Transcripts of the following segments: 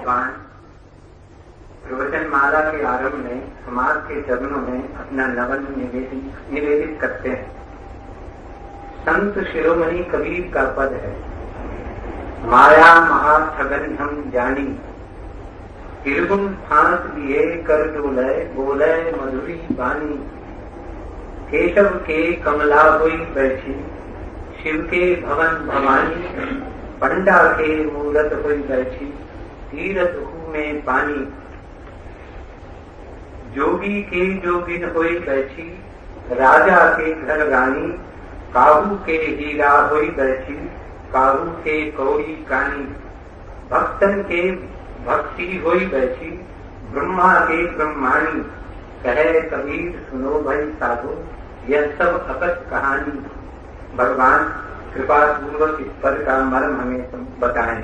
भगवान प्रवचन माला के आरंभ में समाज के चरणों में अपना नवन निवेदित करते हैं। संत शिरोमणि कबीर का पद है, माया महाठगन हम जानी, तिरगुन फांस दिए कर डोले, बोले मधुरी बानी, केशव के कमला हुई बैठी, शिव के भवन भवानी, पंडा के मूरत हुई बैठी, तीरथ में पानी, जोगी के जोगिन हुई बैठी, राजा के घर रानी, काबू के हीरा हुई बैठी, काबू के कौड़ी कानी, भक्तन के भक्ति हुई बैठी, ब्रह्मा के ब्रह्माणी, कहे कबीर सुनो भाई साधु, यह सब अकथ कहानी। भगवान कृपा पूर्वक इस पद का मर्म हमें बताएं।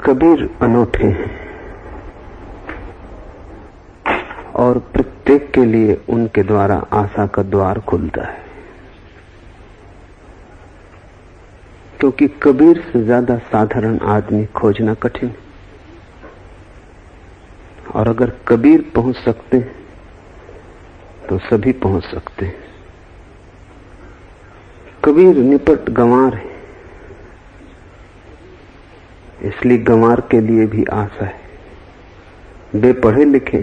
कबीर अनूठे हैं और प्रत्येक के लिए उनके द्वारा आशा का द्वार खुलता है, क्योंकि कबीर से ज्यादा साधारण आदमी खोजना कठिन है। और अगर कबीर पहुंच सकते हैं तो सभी पहुंच सकते हैं। कबीर निपट गंवार है, इसलिए गंवार के लिए भी आशा है। वे पढ़े लिखे,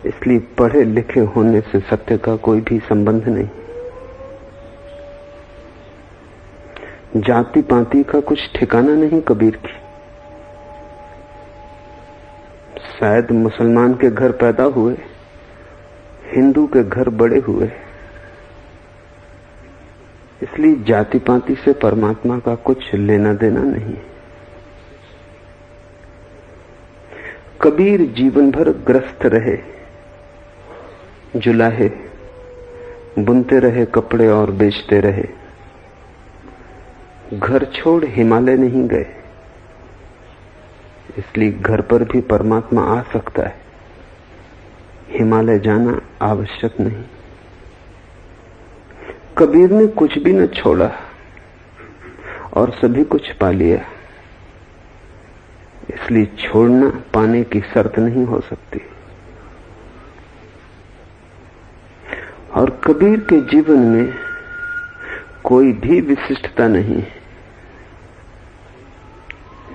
इसलिए पढ़े लिखे होने से सत्य का कोई भी संबंध नहीं। जाति पाति का कुछ ठिकाना नहीं कबीर की। शायद मुसलमान के घर पैदा हुए, हिंदू के घर बड़े हुए, इसलिए जाति पाति से परमात्मा का कुछ लेना देना नहीं। कबीर जीवन भर ग्रस्त रहे, जुलाहे, बुनते रहे कपड़े और बेचते रहे। घर छोड़ हिमालय नहीं गए, इसलिए घर पर भी परमात्मा आ सकता है, हिमालय जाना आवश्यक नहीं। कबीर ने कुछ भी न छोड़ा और सभी कुछ पा लिया, इसलिए छोड़ना पाने की शर्त नहीं हो सकती। और कबीर के जीवन में कोई भी विशिष्टता नहीं,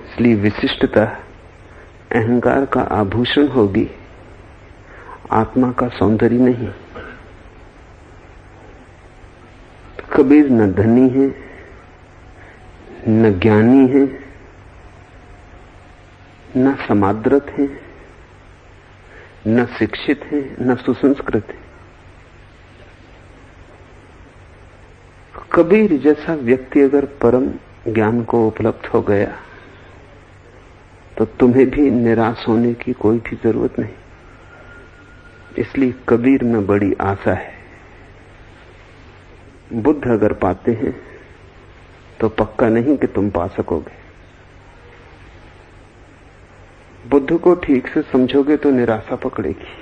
इसलिए विशिष्टता अहंकार का आभूषण होगी, आत्मा का सौंदर्य नहीं। कबीर न धनी है, न ज्ञानी है, न समादृत है, न शिक्षित है, न सुसंस्कृत है। कबीर जैसा व्यक्ति अगर परम ज्ञान को उपलब्ध हो गया तो तुम्हें भी निराश होने की कोई भी जरूरत नहीं। इसलिए कबीर में बड़ी आशा है। बुद्ध अगर पाते हैं तो पक्का नहीं कि तुम पा सकोगे। बुद्ध को ठीक से समझोगे तो निराशा पकड़ेगी,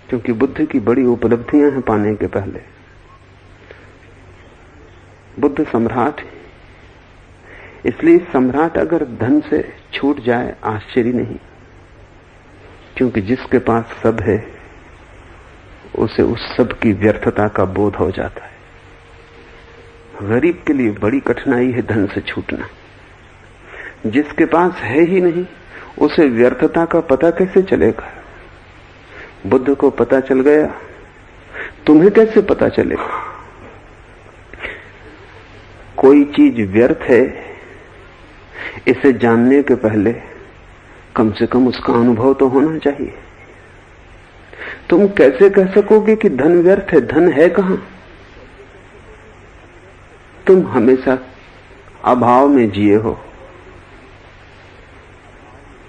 क्योंकि बुद्ध की बड़ी उपलब्धियां हैं पाने के पहले। बुद्ध सम्राट है, इसलिए सम्राट अगर धन से छूट जाए आश्चर्य नहीं, क्योंकि जिसके पास सब है उसे उस सब की व्यर्थता का बोध हो जाता है। गरीब के लिए बड़ी कठिनाई है धन से छूटना। जिसके पास है ही नहीं उसे व्यर्थता का पता कैसे चलेगा? बुद्ध को पता चल गया, तुम्हें कैसे पता चलेगा? कोई चीज व्यर्थ है, इसे जानने के पहले कम से कम उसका अनुभव तो होना चाहिए। तुम कैसे कह सकोगे कि धन व्यर्थ है? धन है कहां? तुम हमेशा अभाव में जिए हो,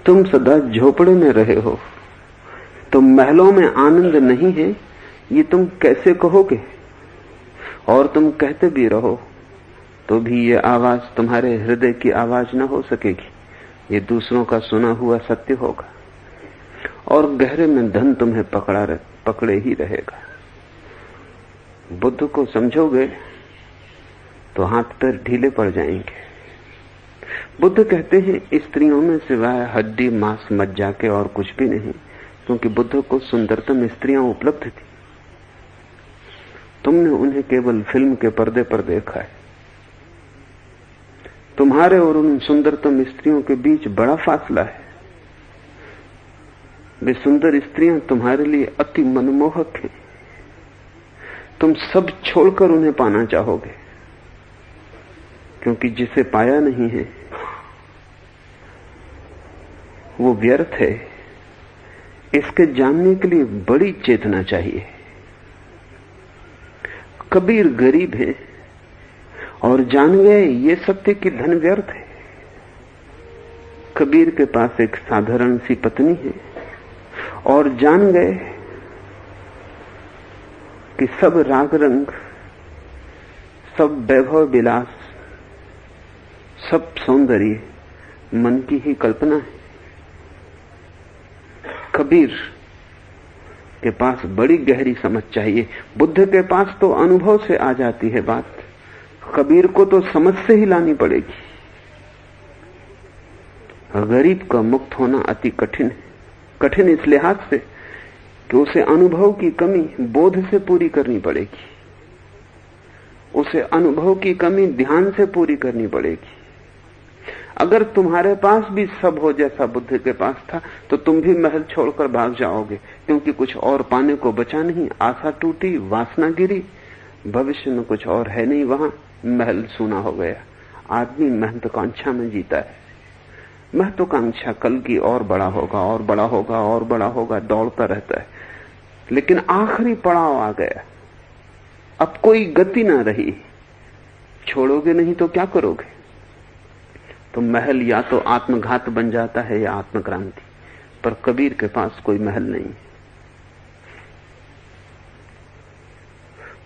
तुम सदा झोपड़े में रहे हो, तो महलों में आनंद नहीं है ये तुम कैसे कहोगे? और तुम कहते भी रहो तो भी ये आवाज तुम्हारे हृदय की आवाज न हो सकेगी, ये दूसरों का सुना हुआ सत्य होगा और गहरे में धन तुम्हें पकड़े ही रहेगा। बुद्ध को समझोगे तो हाथ पैर ढीले पड़ जाएंगे। बुद्ध कहते हैं स्त्रियों में सिवाय हड्डी मांस मज्जा के और कुछ भी नहीं, क्योंकि बुद्ध को सुंदरतम स्त्रियां उपलब्ध थी। तुमने उन्हें केवल फिल्म के पर्दे पर देखा है। तुम्हारे और उन सुंदरतम स्त्रियों के बीच बड़ा फासला है। वे सुंदर स्त्रियां तुम्हारे लिए अति मनमोहक हैं। तुम सब छोड़कर उन्हें पाना चाहोगे, क्योंकि जिसे पाया नहीं है वो व्यर्थ है। इसके जानने के लिए बड़ी चेतना चाहिए। कबीर गरीब है और जान गए ये सत्य कि धन व्यर्थ है। कबीर के पास एक साधारण सी पत्नी है और जान गए कि सब राग रंग, सब वैभव विलास, सब सौंदर्य मन की ही कल्पना है। कबीर के पास बड़ी गहरी समझ चाहिए। बुद्ध के पास तो अनुभव से आ जाती है बात, कबीर को तो समझ से ही लानी पड़ेगी। गरीब का मुक्त होना अति कठिन है। कठिन इस लिहाज से कि उसे अनुभव की कमी बोध से पूरी करनी पड़ेगी। उसे अनुभव की कमी ध्यान से पूरी करनी पड़ेगी। अगर तुम्हारे पास भी सब हो जैसा बुद्ध के पास था तो तुम भी महल छोड़कर भाग जाओगे, क्योंकि कुछ और पाने को बचा नहीं। आशा टूटी, वासना गिरी, भविष्य में कुछ और है नहीं। वहां महल सूना हो गया। आदमी महत्वाकांक्षा में जीता है। महत्वाकांक्षा कल की और बड़ा होगा और बड़ा होगा और बड़ा होगा, दौड़ता रहता है। लेकिन आखिरी पड़ाव आ गया, अब कोई गति ना रही। छोड़ोगे नहीं तो क्या करोगे? तो महल या तो आत्मघात बन जाता है या आत्मक्रांति। पर कबीर के पास कोई महल नहीं।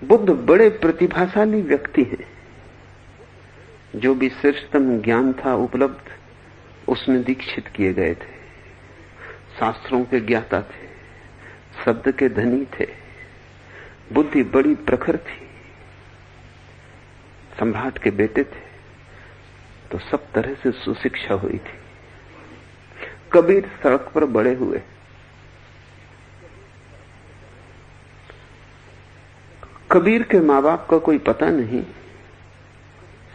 बुद्ध बड़े प्रतिभाशाली व्यक्ति हैं। जो भी श्रेष्ठतम ज्ञान था उपलब्ध, उसमें दीक्षित किए गए थे। शास्त्रों के ज्ञाता थे, शब्द के धनी थे, बुद्धि बड़ी प्रखर थी। सम्राट के बेटे थे तो सब तरह से सुशिक्षा हुई थी। कबीर सड़क पर बड़े हुए। कबीर के माँ बाप का कोई पता नहीं।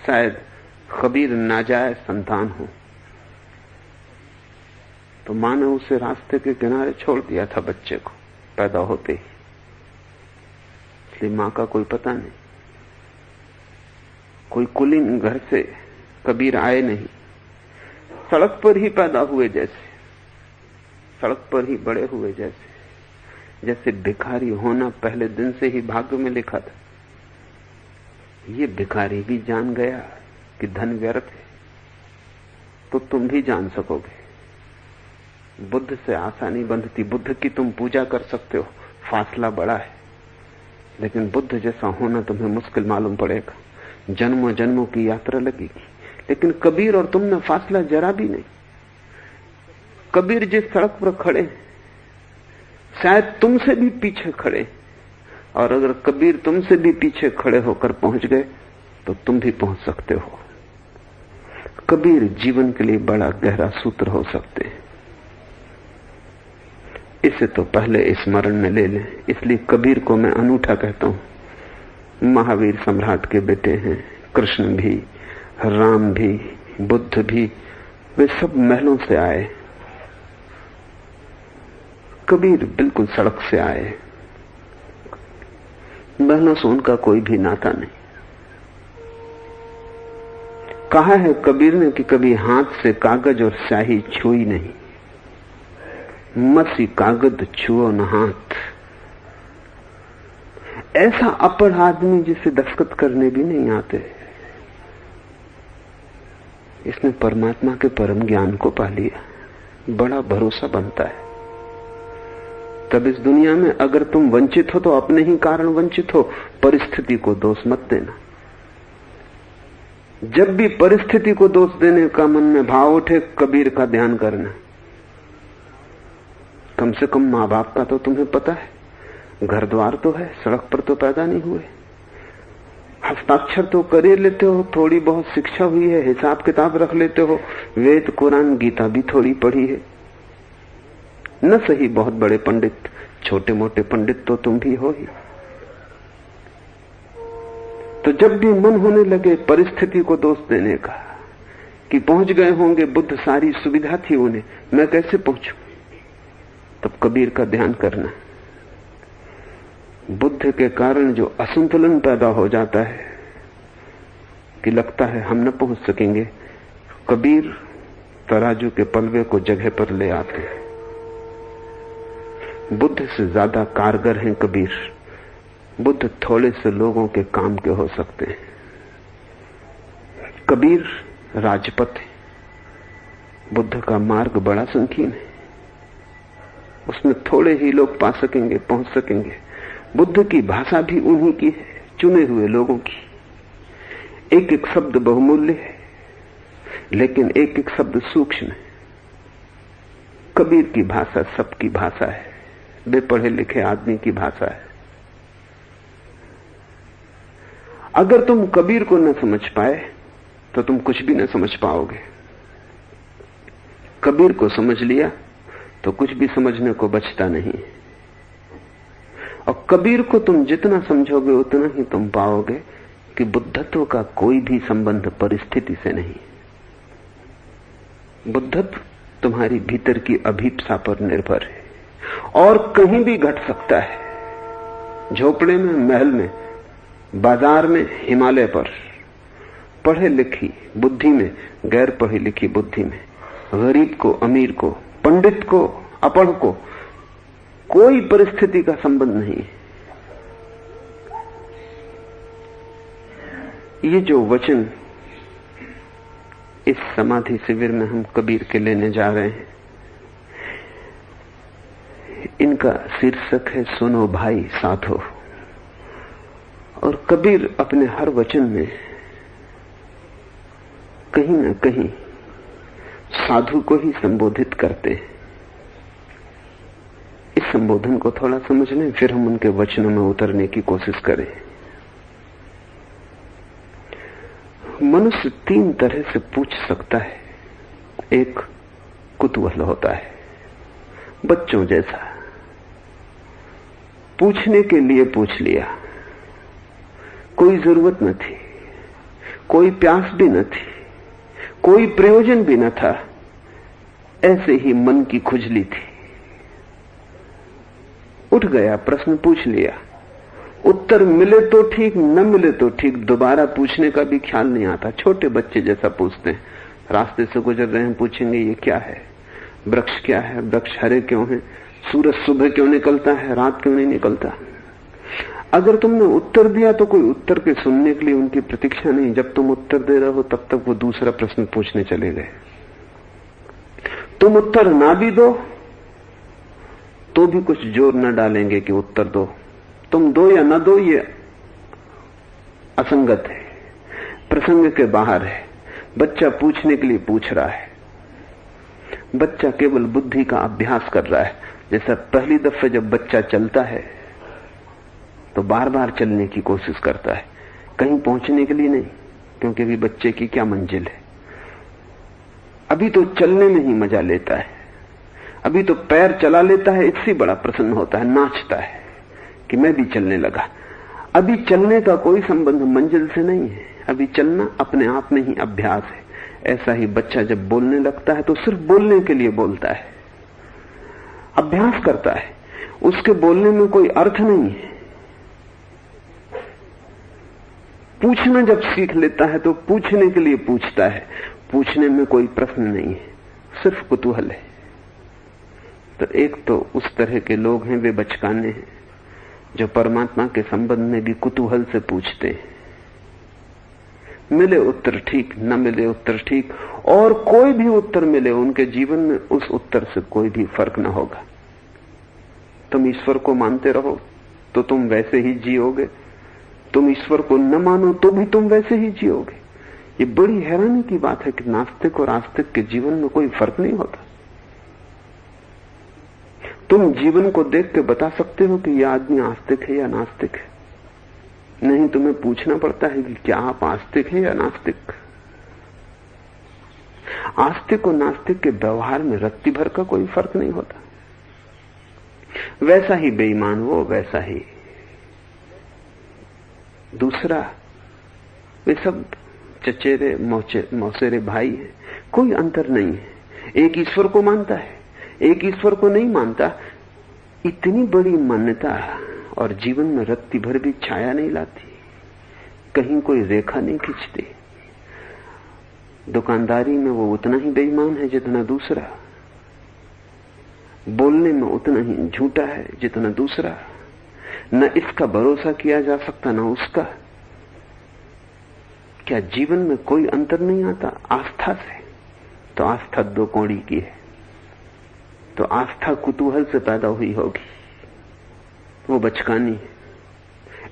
शायद कबीर नाजायज संतान हो तो मां ने उसे रास्ते के किनारे छोड़ दिया था बच्चे को पैदा होते ही, इसलिए मां का कोई पता नहीं। कोई कुलीन घर से कबीर आए नहीं। सड़क पर ही पैदा हुए जैसे, सड़क पर ही बड़े हुए जैसे भिखारी होना पहले दिन से ही भाग्य में लिखा था। ये भिखारी भी जान गया कि धन व्यर्थ है, तो तुम भी जान सकोगे। बुद्ध से आशा नहीं बंधती। बुद्ध की तुम पूजा कर सकते हो, फासला बड़ा है, लेकिन बुद्ध जैसा होना तुम्हें मुश्किल मालूम पड़ेगा। जन्मों जन्मों की यात्रा लगेगी। लेकिन कबीर और तुमने फासला जरा भी नहीं। कबीर जिस सड़क पर खड़े शायद तुमसे भी पीछे खड़े, और अगर कबीर तुमसे भी पीछे खड़े होकर पहुंच गए तो तुम भी पहुंच सकते हो। कबीर जीवन के लिए बड़ा गहरा सूत्र हो सकते हैं। इसे तो पहले स्मरण में ले लें। इसलिए कबीर को मैं अनूठा कहता हूं। महावीर सम्राट के बेटे हैं, कृष्ण भी, राम भी, बुद्ध भी, वे सब महलों से आए। कबीर बिल्कुल सड़क से आए। महलों से उनका कोई भी नाता नहीं। कहा है कबीर ने कि कभी हाथ से कागज और स्याही छुई नहीं। मसी कागज छुओ न हाथ। ऐसा अपढ़ आदमी जिसे दस्तखत करने भी नहीं आते, इसने परमात्मा के परम ज्ञान को पा लिया। बड़ा भरोसा बनता है। तब इस दुनिया में अगर तुम वंचित हो तो अपने ही कारण वंचित हो, परिस्थिति को दोष मत देना। जब भी परिस्थिति को दोष देने का मन में भाव उठे, कबीर का ध्यान करना। कम से कम माँ बाप का तो तुम्हें पता है, घर द्वार तो है, सड़क पर तो पैदा नहीं हुए, हस्ताक्षर तो कर ही लेते हो, थोड़ी बहुत शिक्षा हुई है, हिसाब किताब रख लेते हो, वेद कुरान गीता भी थोड़ी पढ़ी है। न सही बहुत बड़े पंडित, छोटे मोटे पंडित तो तुम भी हो ही। तो जब भी मन होने लगे परिस्थिति को दोष देने का कि पहुंच गए होंगे बुद्ध, सारी सुविधा थी उन्हें, मैं कैसे पहुंचूं, तब कबीर का ध्यान करना। बुद्ध के कारण जो असंतुलन पैदा हो जाता है कि लगता है हम न पहुंच सकेंगे, कबीर तराजू के पलवे को जगह पर ले आते हैं। बुद्ध से ज्यादा कारगर हैं कबीर। बुद्ध थोड़े से लोगों के काम के हो सकते हैं, कबीर राजपथ है। बुद्ध का मार्ग बड़ा संकीर्ण है, उसमें थोड़े ही लोग पा सकेंगे, पहुंच सकेंगे। बुद्ध की भाषा भी उन्हीं की है, चुने हुए लोगों की। एक एक शब्द बहुमूल्य है, लेकिन एक एक शब्द सूक्ष्म है। कबीर की भाषा सबकी भाषा है, बेपढ़े लिखे आदमी की भाषा है। अगर तुम कबीर को न समझ पाए तो तुम कुछ भी न समझ पाओगे। कबीर को समझ लिया तो कुछ भी समझने को बचता नहीं। और कबीर को तुम जितना समझोगे उतना ही तुम पाओगे कि बुद्धत्व का कोई भी संबंध परिस्थिति से नहीं। बुद्धत्व तुम्हारी भीतर की अभीप्सा पर निर्भर है और कहीं भी घट सकता है। झोपड़े में, महल में, बाजार में, हिमालय पर, पढ़े लिखी बुद्धि में, गैर पढ़ी लिखी बुद्धि में, गरीब को, अमीर को, पंडित को, अपढ़ को, कोई परिस्थिति का संबंध नहीं है। ये जो वचन इस समाधि शिविर में हम कबीर के लेने जा रहे हैं, इनका शीर्षक है सुनो भाई साधो। और कबीर अपने हर वचन में कहीं न कहीं साधु को ही संबोधित करते हैं। इस संबोधन को थोड़ा समझ लें, फिर हम उनके वचनों में उतरने की कोशिश करें। मनुष्य तीन तरह से पूछ सकता है। एक कुतूहल होता है, बच्चों जैसा, पूछने के लिए पूछ लिया, कोई जरूरत न थी, कोई प्यास भी न थी, कोई प्रयोजन भी न था, ऐसे ही मन की खुजली थी, उठ गया, प्रश्न पूछ लिया। उत्तर मिले तो ठीक, न मिले तो ठीक, दोबारा पूछने का भी ख्याल नहीं आता। छोटे बच्चे जैसा पूछते हैं, रास्ते से गुजर रहे हैं, पूछेंगे ये क्या है, वृक्ष क्या है, वृक्ष हरे क्यों है, सूरज सुबह क्यों निकलता है, रात क्यों नहीं निकलता। अगर तुमने उत्तर दिया तो कोई उत्तर के सुनने के लिए उनकी प्रतीक्षा नहीं। जब तुम उत्तर दे रहे हो तब तक वो दूसरा प्रश्न पूछने चले गए। तुम उत्तर ना भी दो तो भी कुछ जोर न डालेंगे कि उत्तर दो। तुम दो या न दो ये असंगत है, प्रसंग के बाहर है। बच्चा पूछने के लिए पूछ रहा है, बच्चा केवल बुद्धि का अभ्यास कर रहा है। जैसा पहली दफे जब बच्चा चलता है तो बार बार चलने की कोशिश करता है, कहीं पहुंचने के लिए नहीं, क्योंकि अभी बच्चे की क्या मंजिल है। अभी तो चलने में ही मजा लेता है, अभी तो पैर चला लेता है, इससे बड़ा प्रसन्न होता है, नाचता है कि मैं भी चलने लगा। अभी चलने का कोई संबंध मंजिल से नहीं है, अभी चलना अपने आप में ही अभ्यास है। ऐसा ही बच्चा जब बोलने लगता है तो सिर्फ बोलने के लिए बोलता है, अभ्यास करता है, उसके बोलने में कोई अर्थ नहीं है। पूछना जब सीख लेता है तो पूछने के लिए पूछता है, पूछने में कोई प्रश्न नहीं है, सिर्फ कुतूहल है। तो एक तो उस तरह के लोग हैं, वे बचकाने हैं जो परमात्मा के संबंध में भी कुतूहल से पूछते हैं। मिले उत्तर ठीक, न मिले उत्तर ठीक, और कोई भी उत्तर मिले उनके जीवन में उस उत्तर से कोई भी फर्क न होगा। तुम ईश्वर को मानते रहो तो तुम वैसे ही जियोगे, तुम ईश्वर को न मानो तो भी तुम वैसे ही जियोगे। ये बड़ी हैरानी की बात है कि नास्तिक और आस्तिक के जीवन में कोई फर्क नहीं होता। तुम जीवन को देख के बता सकते हो कि यह आदमी आस्तिक है या नास्तिक है, नहीं तुम्हें पूछना पड़ता है कि क्या आप आस्तिक हैं या नास्तिक। आस्तिक और नास्तिक के व्यवहार में रत्ती भर का कोई फर्क नहीं होता। वैसा ही बेईमान वो, वैसा ही दूसरा, वे सब चचेरे मौसेरे भाई हैं, कोई अंतर नहीं है। एक ईश्वर को मानता है, एक ईश्वर को नहीं मानता। इतनी बड़ी मान्यता और जीवन में रत्ती भर भी छाया नहीं लाती, कहीं कोई रेखा नहीं खींचती। दुकानदारी में वो उतना ही बेईमान है जितना दूसरा, बोलने में उतना ही झूठा है जितना दूसरा। न इसका भरोसा किया जा सकता न उसका। क्या जीवन में कोई अंतर नहीं आता आस्था से? तो आस्था दो कौड़ी की है, तो आस्था कुतूहल से पैदा हुई होगी, वो बचकानी है।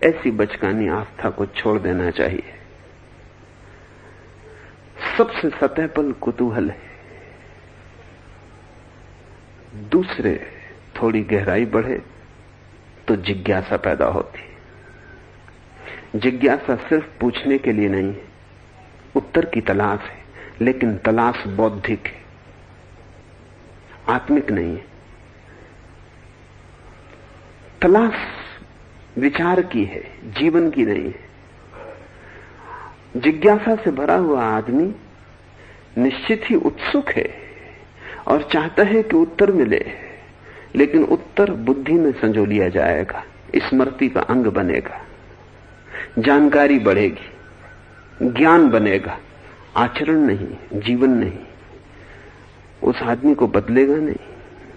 ऐसी बचकानी आस्था को छोड़ देना चाहिए। सबसे सतह पर कुतूहल है, दूसरे थोड़ी गहराई बढ़े तो जिज्ञासा पैदा होती। जिज्ञासा सिर्फ पूछने के लिए नहीं है, उत्तर की तलाश है, लेकिन तलाश बौद्धिक है, आत्मिक नहीं है। तलाश विचार की है, जीवन की नहीं है। जिज्ञासा से भरा हुआ आदमी निश्चित ही उत्सुक है और चाहता है कि उत्तर मिले, लेकिन उत्तर बुद्धि में संजो लिया जाएगा, स्मृति का अंग बनेगा, जानकारी बढ़ेगी, ज्ञान बनेगा, आचरण नहीं, जीवन नहीं। उस आदमी को बदलेगा नहीं,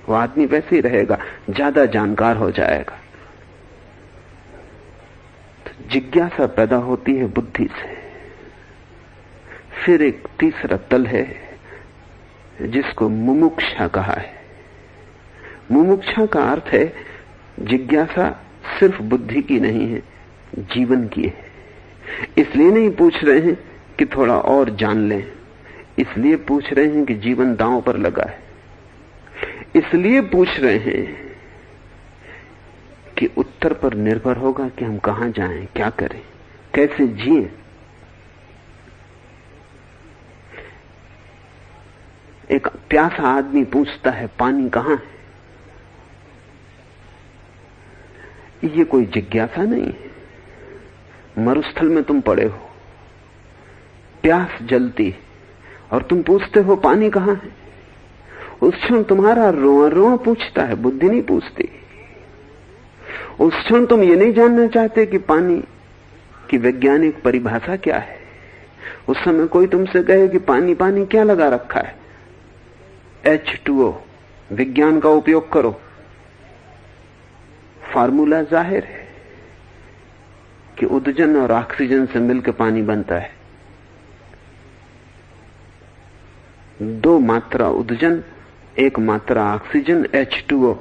वो आदमी वैसे ही रहेगा, ज्यादा जानकार हो जाएगा। तो जिज्ञासा पैदा होती है बुद्धि से। फिर एक तीसरा तल है जिसको मुमुक्षा कहा है। मुमुक्षा का अर्थ है जिज्ञासा सिर्फ बुद्धि की नहीं है, जीवन की है। इसलिए नहीं पूछ रहे हैं कि थोड़ा और जान लें, इसलिए पूछ रहे हैं कि जीवन दांव पर लगा है। इसलिए पूछ रहे हैं कि उत्तर पर निर्भर होगा कि हम कहां जाएं, क्या करें, कैसे जिएं। एक प्यासा आदमी पूछता है पानी कहां है, ये कोई जिज्ञासा नहीं है। मरुस्थल में तुम पड़े हो, प्यास जलती और तुम पूछते हो पानी कहां है। उस क्षण तुम्हारा रोआ रोआ पूछता है, बुद्धि नहीं पूछती। उस क्षण तुम ये नहीं जानना चाहते कि पानी की वैज्ञानिक परिभाषा क्या है। उस समय कोई तुमसे कहे कि पानी पानी क्या लगा रखा है, H2O, विज्ञान का उपयोग करो, फार्मूला जाहिर है कि उदजन और ऑक्सीजन से मिलकर पानी बनता है। 2 मात्रा उदजन, 1 मात्रा ऑक्सीजन, H2O।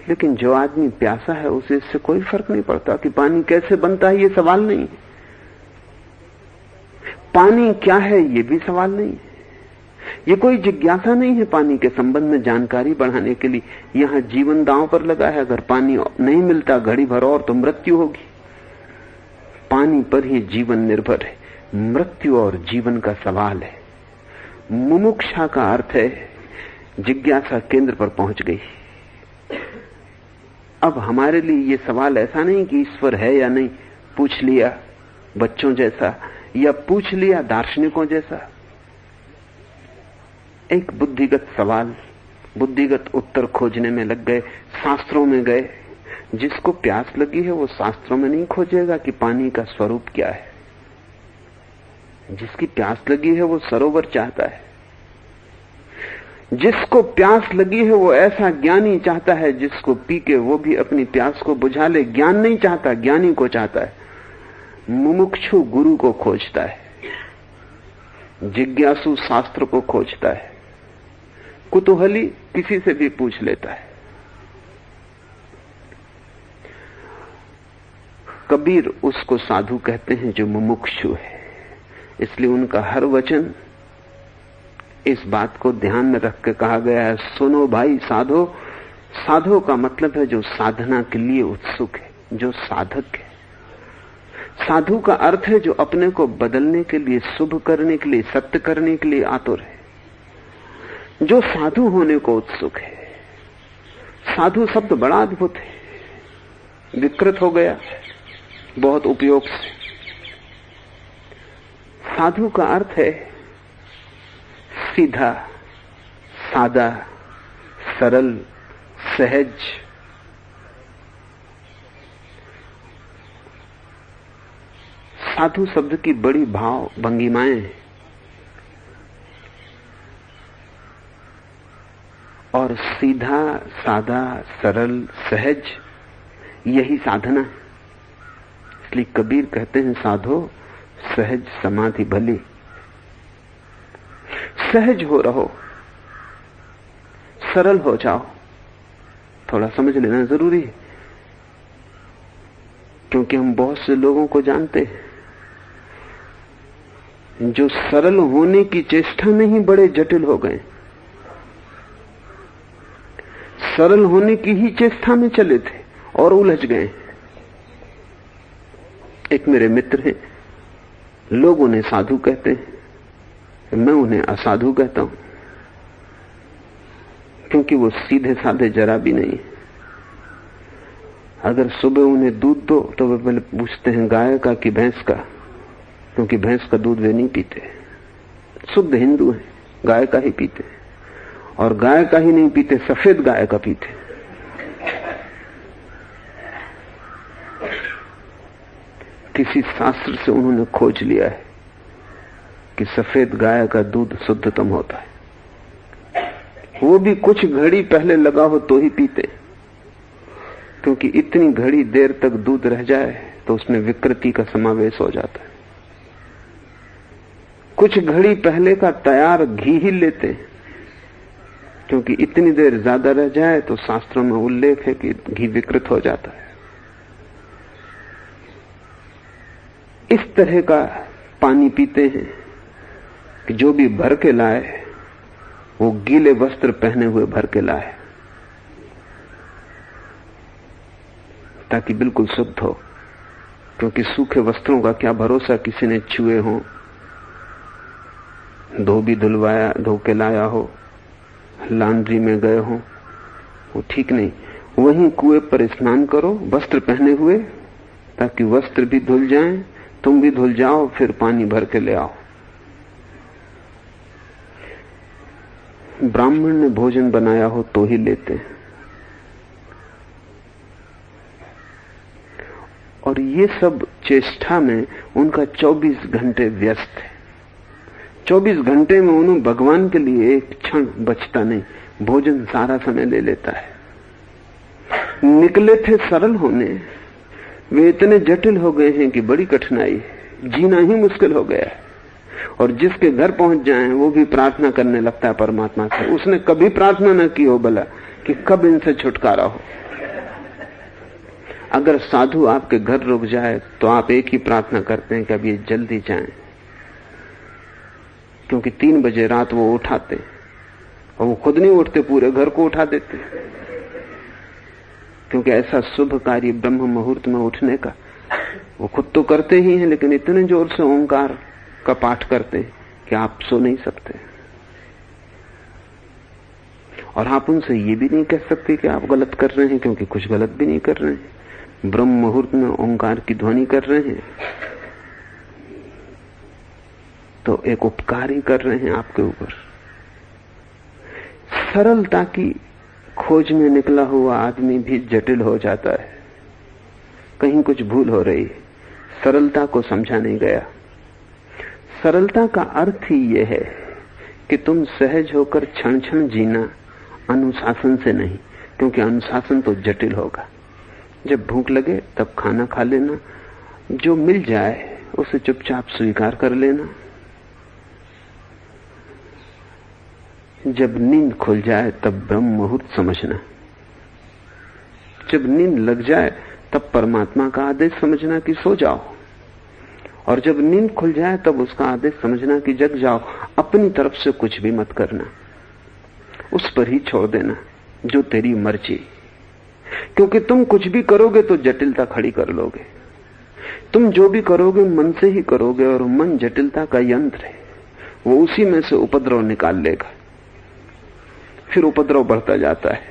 लेकिन जो आदमी प्यासा है उसे इससे कोई फर्क नहीं पड़ता कि पानी कैसे बनता है, ये सवाल नहीं है। पानी क्या है ये भी सवाल नहीं है। ये कोई जिज्ञासा नहीं है पानी के संबंध में जानकारी बढ़ाने के लिए। यहां जीवन दांव पर लगा है, अगर पानी नहीं मिलता घड़ी भर और तो मृत्यु होगी। पानी पर ही जीवन निर्भर है, मृत्यु और जीवन का सवाल है। मुमुक्षा का अर्थ है जिज्ञासा केंद्र पर पहुंच गई। अब हमारे लिए ये सवाल ऐसा नहीं कि ईश्वर है या नहीं, पूछ लिया बच्चों जैसा या पूछ लिया दार्शनिकों जैसा। एक बुद्धिगत सवाल, बुद्धिगत उत्तर खोजने में लग गए, शास्त्रों में गए। जिसको प्यास लगी है वो शास्त्रों में नहीं खोजेगा कि पानी का स्वरूप क्या है। जिसकी प्यास लगी है वो सरोवर चाहता है। जिसको प्यास लगी है वो ऐसा ज्ञानी चाहता है जिसको पी के वो भी अपनी प्यास को बुझा ले। ज्ञान नहीं चाहता, ज्ञानी को चाहता है। मुमुक्षु गुरु को खोजता है, जिज्ञासु शास्त्र को खोजता है, कुतूहली किसी से भी पूछ लेता है। कबीर उसको साधु कहते हैं जो मुमुक्षु है। इसलिए उनका हर वचन इस बात को ध्यान में रख के कहा गया है, सुनो भाई साधो। साधो का मतलब है जो साधना के लिए उत्सुक है, जो साधक है। साधु का अर्थ है जो अपने को बदलने के लिए, शुभ करने के लिए, सत्य करने के लिए आतुर है, जो साधु होने को उत्सुक है। साधु शब्द बड़ा अद्भुत है, विकृत हो गया बहुत उपयोग से। साधु का अर्थ है सीधा, सादा, सरल, सहज। साधु शब्द की बड़ी भाव भंगिमाएं हैं और सीधा, सादा, सरल, सहज यही साधना है। इसलिए कबीर कहते हैं साधो सहज समाधि भली। सहज हो रहो, सरल हो जाओ। थोड़ा समझ लेना जरूरी है, क्योंकि हम बहुत से लोगों को जानते हैं जो सरल होने की चेष्टा में ही बड़े जटिल हो गए, सरल होने की ही चेष्टा में चले थे और उलझ गए। एक मेरे मित्र हैं, लोग उन्हें साधु कहते हैं, मैं उन्हें असाधु कहता हूं, क्योंकि वो सीधे साधे जरा भी नहीं। अगर सुबह उन्हें दूध दो तो वे पहले पूछते हैं गाय का कि भैंस का, क्योंकि भैंस का दूध वे नहीं पीते। शुद्ध हिंदू हैं, गाय का ही पीते, और गाय का ही नहीं पीते, सफेद गाय का पीते। किसी शास्त्र से उन्होंने खोज लिया है कि सफेद गाय का दूध शुद्धतम होता है। वो भी कुछ घड़ी पहले लगा हो तो ही पीते, क्योंकि इतनी घड़ी देर तक दूध रह जाए तो उसमें विकृति का समावेश हो जाता है। कुछ घड़ी पहले का तैयार घी ही लेते हैं, क्योंकि इतनी देर ज्यादा रह जाए तो शास्त्रों में उल्लेख है कि घी विकृत हो जाता है। इस तरह का पानी पीते हैं कि जो भी भर के लाए वो गीले वस्त्र पहने हुए भर के लाए, ताकि बिल्कुल शुद्ध हो। क्योंकि सूखे वस्त्रों का क्या भरोसा, किसी ने छुए हो, धो के लाया हो, लॉन्ड्री में गए हो, वो ठीक नहीं। वहीं कुएं पर स्नान करो वस्त्र पहने हुए, ताकि वस्त्र भी धुल जाएं, तुम भी धुल जाओ, फिर पानी भर के ले आओ। ब्राह्मण ने भोजन बनाया हो तो ही लेते हैं। और ये सब चेष्टा में उनका 24 घंटे व्यस्त है। 24 घंटे में उन्हें भगवान के लिए एक क्षण बचता नहीं, भोजन सारा समय ले लेता है। निकले थे सरल होने, वे इतने जटिल हो गए हैं कि बड़ी कठिनाई है, जीना ही मुश्किल हो गया है। और जिसके घर पहुंच जाएं वो भी प्रार्थना करने लगता है परमात्मा से। उसने कभी प्रार्थना न की हो भला कि कब इनसे छुटकारा हो। अगर साधु आपके घर रुक जाए तो आप एक ही प्रार्थना करते हैं कि अब ये जल्दी जाएं, क्योंकि 3 बजे रात वो उठाते, और वो खुद नहीं उठते, पूरे घर को उठा देते। क्योंकि ऐसा शुभ कार्य ब्रह्म मुहूर्त में उठने का वो खुद तो करते ही हैं, लेकिन इतने जोर से ओंकार का पाठ करते हैं कि आप सो नहीं सकते। और आप उनसे ये भी नहीं कह सकते कि आप गलत कर रहे हैं, क्योंकि कुछ गलत भी नहीं कर रहे हैं। ब्रह्म मुहूर्त में ओंकार की ध्वनि कर रहे हैं तो एक उपकार ही कर रहे हैं आपके ऊपर। सरलता की खोज में निकला हुआ आदमी भी जटिल हो जाता है। कहीं कुछ भूल हो रही है, सरलता को समझा नहीं गया। सरलता का अर्थ ही यह है कि तुम सहज होकर क्षण क्षण जीना, अनुशासन से नहीं, क्योंकि अनुशासन तो जटिल होगा। जब भूख लगे तब खाना खा लेना, जो मिल जाए उसे चुपचाप स्वीकार कर लेना। जब नींद खुल जाए तब ब्रह्म मुहूर्त समझना। जब नींद लग जाए तब परमात्मा का आदेश समझना कि सो जाओ, और जब नींद खुल जाए तब उसका आदेश समझना कि जग जाओ। अपनी तरफ से कुछ भी मत करना, उस पर ही छोड़ देना जो तेरी मर्जी, क्योंकि तुम कुछ भी करोगे तो जटिलता खड़ी कर लोगे। तुम जो भी करोगे मन से ही करोगे, और मन जटिलता का यंत्र है, वो उसी में से उपद्रव निकाल लेगा। फिर उपद्रव बढ़ता जाता है,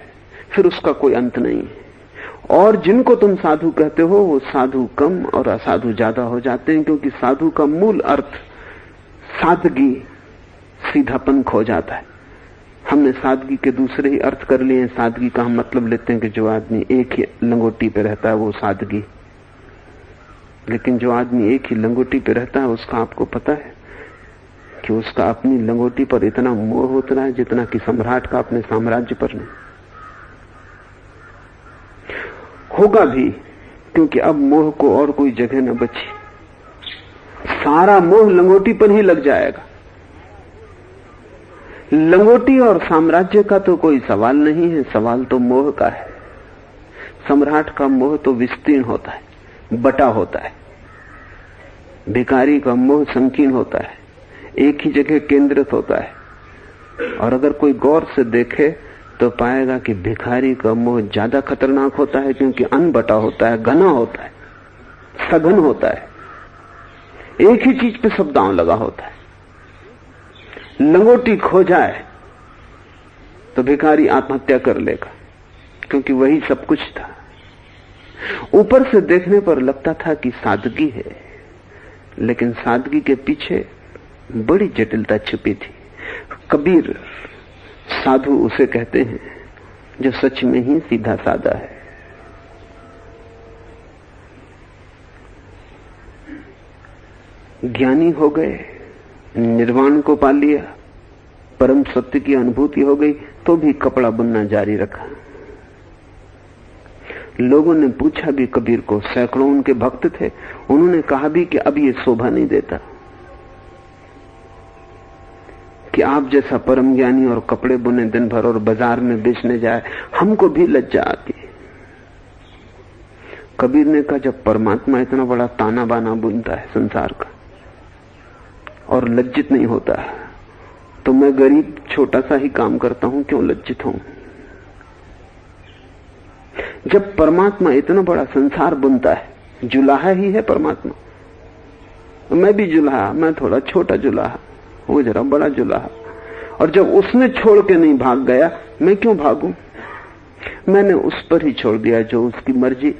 फिर उसका कोई अंत नहीं है। और जिनको तुम साधु कहते हो वो साधु कम और असाधु ज्यादा हो जाते हैं, क्योंकि साधु का मूल अर्थ सादगी, सीधापन खो जाता है। हमने सादगी के दूसरे ही अर्थ कर लिए हैं। सादगी का हम मतलब लेते हैं कि जो आदमी एक ही लंगोटी पे रहता है वो सादगी, लेकिन जो आदमी एक ही लंगोटी पे रहता है उसका आपको पता है कि उसका अपनी लंगोटी पर इतना मोह होता है जितना कि सम्राट का अपने साम्राज्य पर नहीं होगा भी, क्योंकि अब मोह को और कोई जगह न बची। सारा मोह लंगोटी पर ही लग जाएगा। लंगोटी और साम्राज्य का तो कोई सवाल नहीं है, सवाल तो मोह का है। सम्राट का मोह तो विस्तीर्ण होता है, बटा होता है। भिखारी का मोह संकीर्ण होता है, एक ही जगह केंद्रित होता है। और अगर कोई गौर से देखे तो पाएगा कि भिखारी का मोह ज्यादा खतरनाक होता है, क्योंकि अनबटा होता है, घना होता है, सघन होता है, एक ही चीज पे सब दांव लगा होता है। लंगोटी खो जाए तो भिखारी आत्महत्या कर लेगा, क्योंकि वही सब कुछ था। ऊपर से देखने पर लगता था कि सादगी है, लेकिन सादगी के पीछे बड़ी जटिलता छिपी थी। कबीर साधु उसे कहते हैं जो सच में ही सीधा सादा है। ज्ञानी हो गए, निर्वाण को पा लिया, परम सत्य की अनुभूति हो गई, तो भी कपड़ा बुनना जारी रखा। लोगों ने पूछा भी कबीर को, सैकड़ों उनके भक्त थे, उन्होंने कहा भी कि अब ये शोभा नहीं देता कि आप जैसा परम ज्ञानी और कपड़े बुने दिन भर और बाजार में बेचने जाए, हमको भी लज्जा आती। कबीर ने कहा, जब परमात्मा इतना बड़ा ताना बाना बुनता है संसार का और लज्जित नहीं होता, तो मैं गरीब छोटा सा ही काम करता हूं, क्यों लज्जित हूं? जब परमात्मा इतना बड़ा संसार बुनता है, जुलाहा ही है परमात्मा, मैं भी जुलाहा, मैं थोड़ा छोटा जुलाहा, वो जरा बड़ा जुलाहा। और जब उसने छोड़ के नहीं भाग गया, मैं क्यों भागूं? मैंने उस पर ही छोड़ दिया जो उसकी मर्जी।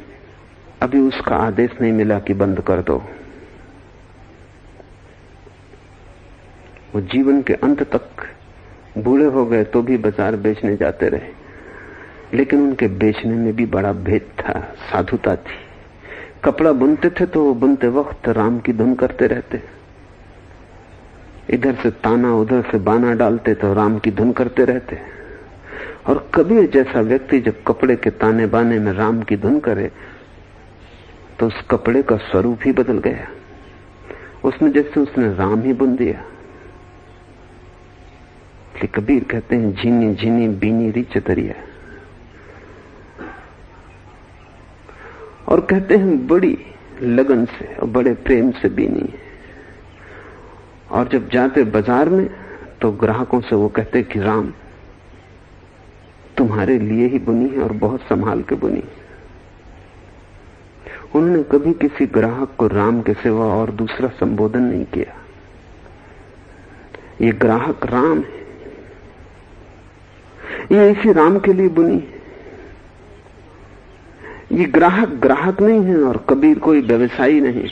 अभी उसका आदेश नहीं मिला कि बंद कर दो। वो जीवन के अंत तक बूढ़े हो गए तो भी बाजार बेचने जाते रहे, लेकिन उनके बेचने में भी बड़ा भेद था, साधुता थी। कपड़ा बुनते थे तो वो बुनते वक्त राम की धुन करते रहते, इधर से ताना उधर से बाना डालते तो राम की धुन करते रहते। और कबीर जैसा व्यक्ति जब कपड़े के ताने बाने में राम की धुन करे तो उस कपड़े का स्वरूप ही बदल गया। उसने जैसे उसने राम ही बुन दिया। कबीर कहते हैं, झीनी झीनी बीनी री चतरिया, और कहते हैं बड़ी लगन से और बड़े प्रेम से बीनी है। और जब जाते बाजार में तो ग्राहकों से वो कहते कि राम तुम्हारे लिए ही बुनी है और बहुत संभाल के बुनी है। उन्होंने कभी किसी ग्राहक को राम के सिवा और दूसरा संबोधन नहीं किया। ये ग्राहक राम है, ये इसी राम के लिए बुनी है। ये ग्राहक ग्राहक नहीं है और कबीर कोई व्यवसायी नहीं।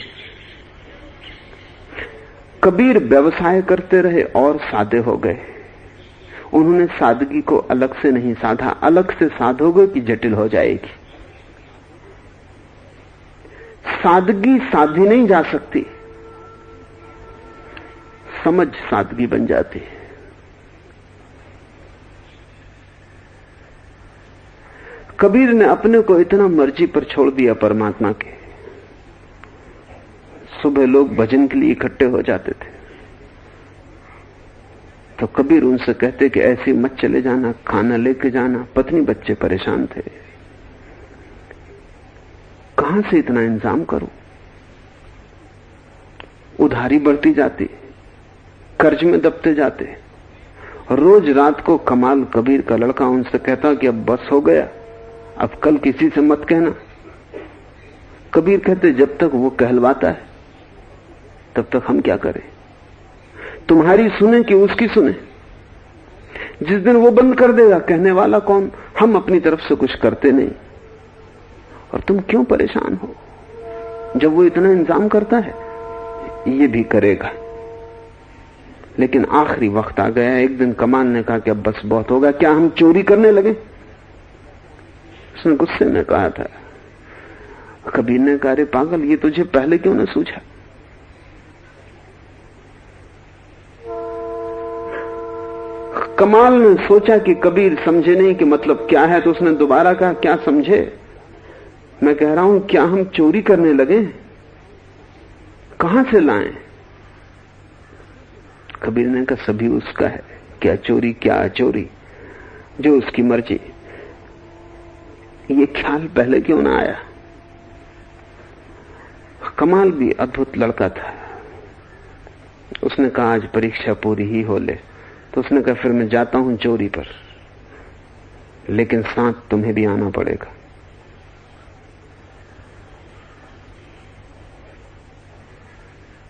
कबीर व्यवसाय करते रहे और सादे हो गए। उन्होंने सादगी को अलग से नहीं साधा, अलग से साधोगे कि जटिल हो जाएगी। सादगी साधी नहीं जा सकती, समझ सादगी बन जाती है। कबीर ने अपने को इतना मर्जी पर छोड़ दिया परमात्मा के। सुबह लोग भजन के लिए इकट्ठे हो जाते थे तो कबीर उनसे कहते कि ऐसे मत चले जाना, खाना लेके जाना। पत्नी बच्चे परेशान थे। कहां से इतना इंतजाम करूं? उधारी बढ़ती जाती, कर्ज में दबते जाते। रोज रात को कमाल कबीर का लड़का उनसे कहता कि अब बस हो गया, अब कल किसी से मत कहना। कबीर कहते जब तक वो कहलवाता है तब तक हम क्या करें? तुम्हारी सुने कि उसकी सुने? जिस दिन वो बंद कर देगा, कहने वाला कौन? हम अपनी तरफ से कुछ करते नहीं, और तुम क्यों परेशान हो? जब वो इतना इंतजाम करता है, ये भी करेगा। लेकिन आखिरी वक्त आ गया। एक दिन कमाल ने कहा कि अब बस बहुत होगा, क्या हम चोरी करने लगे? उसने गुस्से में कहा था। कबीर ने कहा, अरे पागल, ये तुझे पहले क्यों न सूझा? कमाल ने सोचा कि कबीर समझे नहीं कि मतलब क्या है, तो उसने दोबारा कहा, क्या समझे? मैं कह रहा हूं क्या हम चोरी करने लगे? कहां से लाएं? कबीर ने कहा, सभी उसका है, क्या चोरी क्या अचोरी, जो उसकी मर्जी। ये ख्याल पहले क्यों ना आया? कमाल भी अद्भुत लड़का था। उसने कहा, आज परीक्षा पूरी ही हो ले। तो उसने कहा, फिर मैं जाता हूं चोरी पर, लेकिन साथ तुम्हें भी आना पड़ेगा।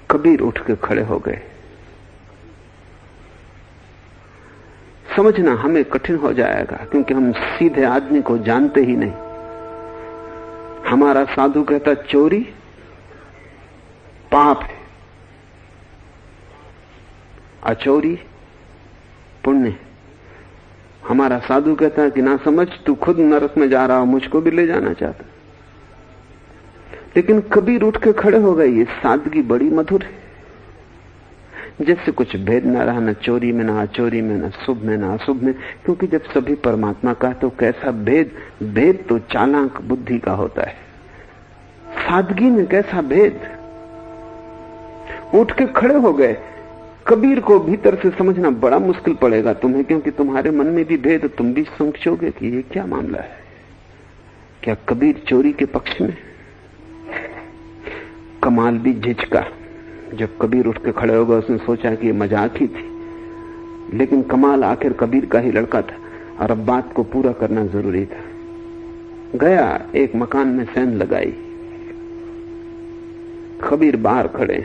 कबीर उठ के खड़े हो गए। समझना हमें कठिन हो जाएगा, क्योंकि हम सीधे आदमी को जानते ही नहीं। हमारा साधु कहता चोरी पाप है, अचोरी पुण्य। हमारा साधु कहता है कि ना समझ, तू खुद नरक में जा रहा हो, मुझको भी ले जाना चाहता। लेकिन कबीर उठ के खड़े हो गए। ये सादगी बड़ी मधुर है, जैसे कुछ भेद न रहा, न चोरी में, न अचोरी में, न शुभ में, न अशुभ में। क्योंकि जब सभी परमात्मा का तो कैसा भेद? भेद तो चालाक बुद्धि का होता है, सादगी में कैसा भेद? उठ के खड़े हो गए। कबीर को भीतर से समझना बड़ा मुश्किल पड़ेगा तुम्हें, क्योंकि तुम्हारे मन में भी भेद, तुम भी सोचोगे कि ये क्या मामला है। क्या कबीर चोरी के पक्ष में? कमाल भी झिझका। जब कबीर उठ के खड़े हो गए, उसने सोचा कि ये मजाक ही थी, लेकिन कमाल आखिर कबीर का ही लड़का था और अब बात को पूरा करना जरूरी था। गया, एक मकान में सैन लगाई। कबीर बाहर खड़े,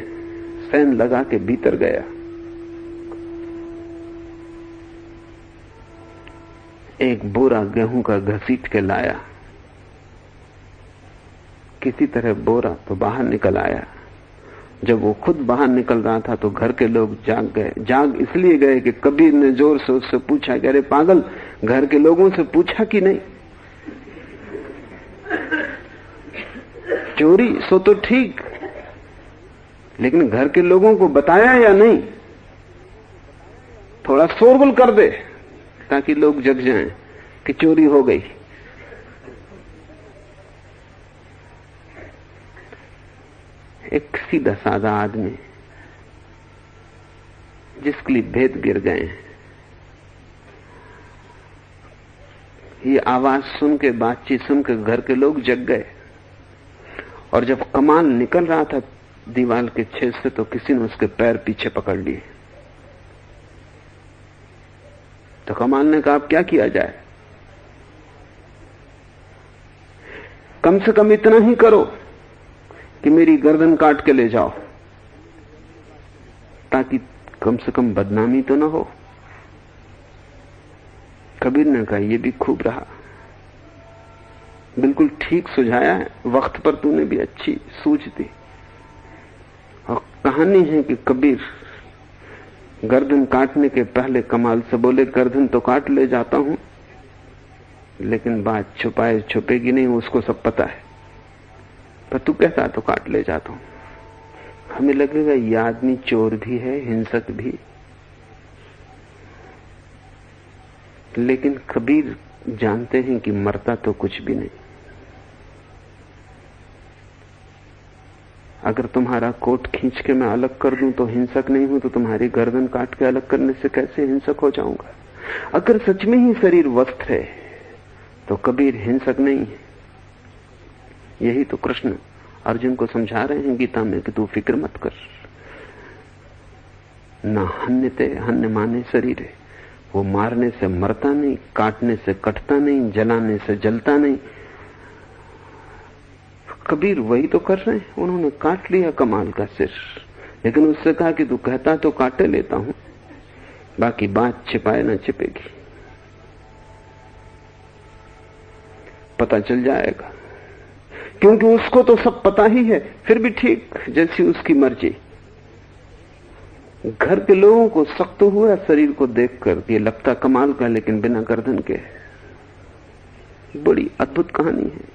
सैन लगा के भीतर गया। एक बोरा गेहूं का घसीट के लाया। किसी तरह बोरा तो बाहर निकल आया। जब वो खुद बाहर निकल रहा था तो घर के लोग जाग गए। जाग इसलिए गए कि कबीर ने जोर से उससे पूछा कि अरे पागल, घर के लोगों से पूछा कि नहीं? चोरी सो तो ठीक, लेकिन घर के लोगों को बताया या नहीं? थोड़ा शोरगुल कर दे ताकि लोग जग जाएं कि चोरी हो गई। एक सीधा साधा आदमी जिसके लिए भेद गिर गए। ये आवाज सुन के, बातचीत सुन के घर के लोग जग गए। और जब कमाल निकल रहा था दीवार के छेद से, तो किसी ने उसके पैर पीछे पकड़ लिए। तो कमाल ने कहा, अब क्या किया जाए? कम से कम इतना ही करो कि मेरी गर्दन काट के ले जाओ, ताकि कम से कम बदनामी तो ना हो। कबीर ने कहा, यह भी खूब रहा, बिल्कुल ठीक सुझाया है, वक्त पर तूने भी अच्छी सूझ दी। और कहानी है कि कबीर गर्दन काटने के पहले कमाल से बोले, गर्दन तो काट ले जाता हूं, लेकिन बात छुपाए छुपेगी नहीं, उसको सब पता है, पर तू कहता तो काट ले जाता हूं। हमें लगेगा ये आदमी चोर भी है, हिंसक भी, लेकिन कबीर जानते हैं कि मरता तो कुछ भी नहीं। अगर तुम्हारा कोट खींच के मैं अलग कर दूं तो हिंसक नहीं हूं, तो तुम्हारी गर्दन काट के अलग करने से कैसे हिंसक हो जाऊंगा? अगर सच में ही शरीर वस्त्र है तो कबीर हिंसक नहीं है। यही तो कृष्ण अर्जुन को समझा रहे हैं गीता में कि तू फिक्र मत कर। ना हन्यते हन्य माने शरीर है, वो मारने से मरता नहीं, काटने से कटता नहीं, जलाने से जलता नहीं। कबीर वही तो कर रहे हैं। उन्होंने काट लिया कमाल का सिर, लेकिन उससे कहा कि तू कहता तो काटे लेता हूं, बाकी बात छिपाए ना छिपेगी, पता चल जाएगा। क्योंकि उसको तो सब पता ही है, फिर भी ठीक, जैसी उसकी मर्जी। घर के लोगों को सख्त हुआ शरीर को देखकर ये लगता कमाल का, लेकिन बिना गर्दन के। बड़ी अद्भुत कहानी है।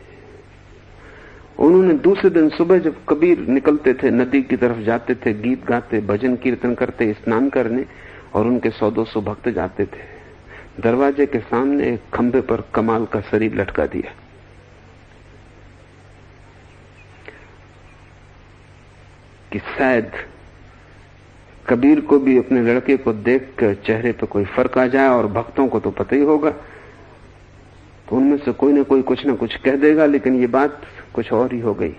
उन्होंने दूसरे दिन सुबह जब कबीर निकलते थे, नदी की तरफ जाते थे, गीत गाते, भजन कीर्तन करते, स्नान करने, और उनके 100-200 भक्त जाते थे, दरवाजे के सामने एक खंभे पर कमाल का शरीर लटका दिया। कि शायद कबीर को भी अपने लड़के को देखकर चेहरे पर कोई फर्क आ जाए, और भक्तों को तो पता ही होगा, तो उनमें से कोई ना कोई कुछ ना कुछ कह देगा। लेकिन ये बात कुछ और ही हो गई।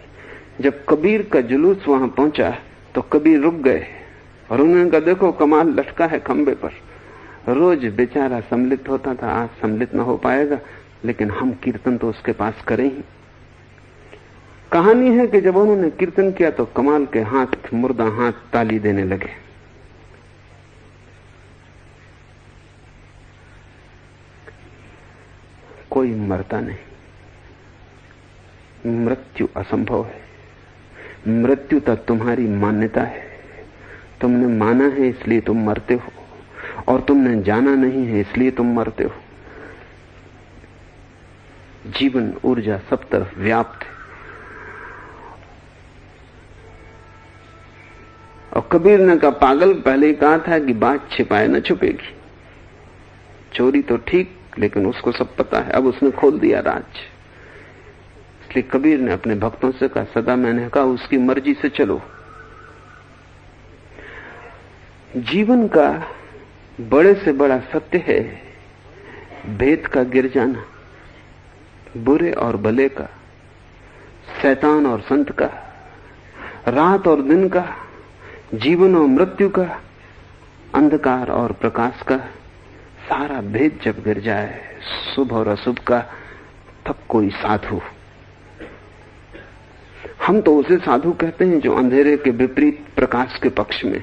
जब कबीर का जुलूस वहां पहुंचा तो कबीर रुक गए और उन्होंने कहा, देखो कमाल लटका है खंबे पर। रोज बेचारा सम्मिलित होता था, आज सम्मिलित ना हो पाएगा, लेकिन हम कीर्तन तो उसके पास करें ही। कहानी है कि जब उन्होंने कीर्तन किया तो कमाल के हाथ, मुर्दा हाथ ताली देने लगे। कोई मरता नहीं, मृत्यु असंभव है। मृत्यु तक तुम्हारी मान्यता है। तुमने माना है इसलिए तुम मरते हो, और तुमने जाना नहीं है इसलिए तुम मरते हो। जीवन ऊर्जा सब तरफ व्याप्त है। और कबीर ने कहा, पागल, पहले ही कहा था कि बात छिपाए न छुपेगी। चोरी तो ठीक, लेकिन उसको सब पता है। अब उसने खोल दिया राज। इसलिए कबीर ने अपने भक्तों से कहा, सदा मैंने कहा उसकी मर्जी से चलो। जीवन का बड़े से बड़ा सत्य है भेद का गिर जाना, बुरे और भले का, शैतान और संत का, रात और दिन का, जीवन और मृत्यु का, अंधकार और प्रकाश का। सारा भेद जब गिर जाए, शुभ और अशुभ का, तब कोई साधु। हम तो उसे साधु कहते हैं जो अंधेरे के विपरीत प्रकाश के पक्ष में।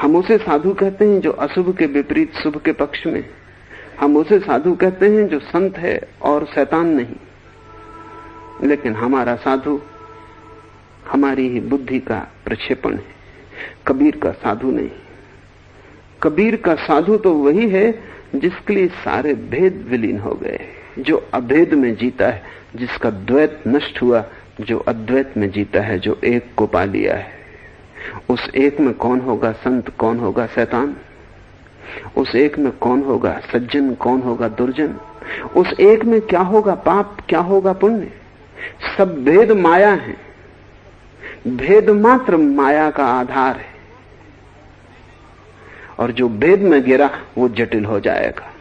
हम उसे साधु कहते हैं जो अशुभ के विपरीत शुभ के पक्ष में। हम उसे साधु कहते हैं जो संत है और शैतान नहीं। लेकिन हमारा साधु हमारी ही बुद्धि का प्रक्षेपण है, कबीर का साधु नहीं। कबीर का साधु तो वही है जिसके लिए सारे भेद विलीन हो गए, जो अभेद में जीता है, जिसका द्वैत नष्ट हुआ, जो अद्वैत में जीता है, जो एक को पा लिया है। उस एक में कौन होगा संत, कौन होगा शैतान? उस एक में कौन होगा सज्जन, कौन होगा दुर्जन? उस एक में क्या होगा पाप, क्या होगा पुण्य? सब भेद माया है। भेद मात्र माया का आधार है, और जो भेद में गिरा वो जटिल हो जाएगा।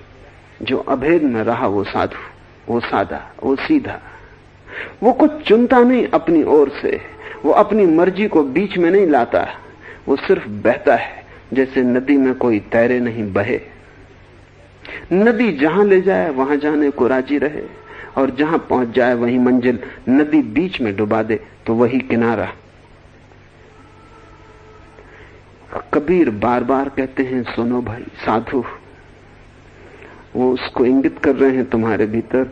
जो अभेद में रहा वो साधु, वो सादा, वो सीधा, वो कुछ चुनता नहीं अपनी ओर से, वो अपनी मर्जी को बीच में नहीं लाता, वो सिर्फ बहता है। जैसे नदी में कोई तैरे नहीं, बहे। नदी जहां ले जाए वहां जाने को राजी रहे, और जहां पहुंच जाए वही मंजिल। नदी बीच में डुबा दे तो वही किनारा। कबीर बार बार कहते हैं, सुनो भाई साधु। वो उसको इंगित कर रहे हैं तुम्हारे भीतर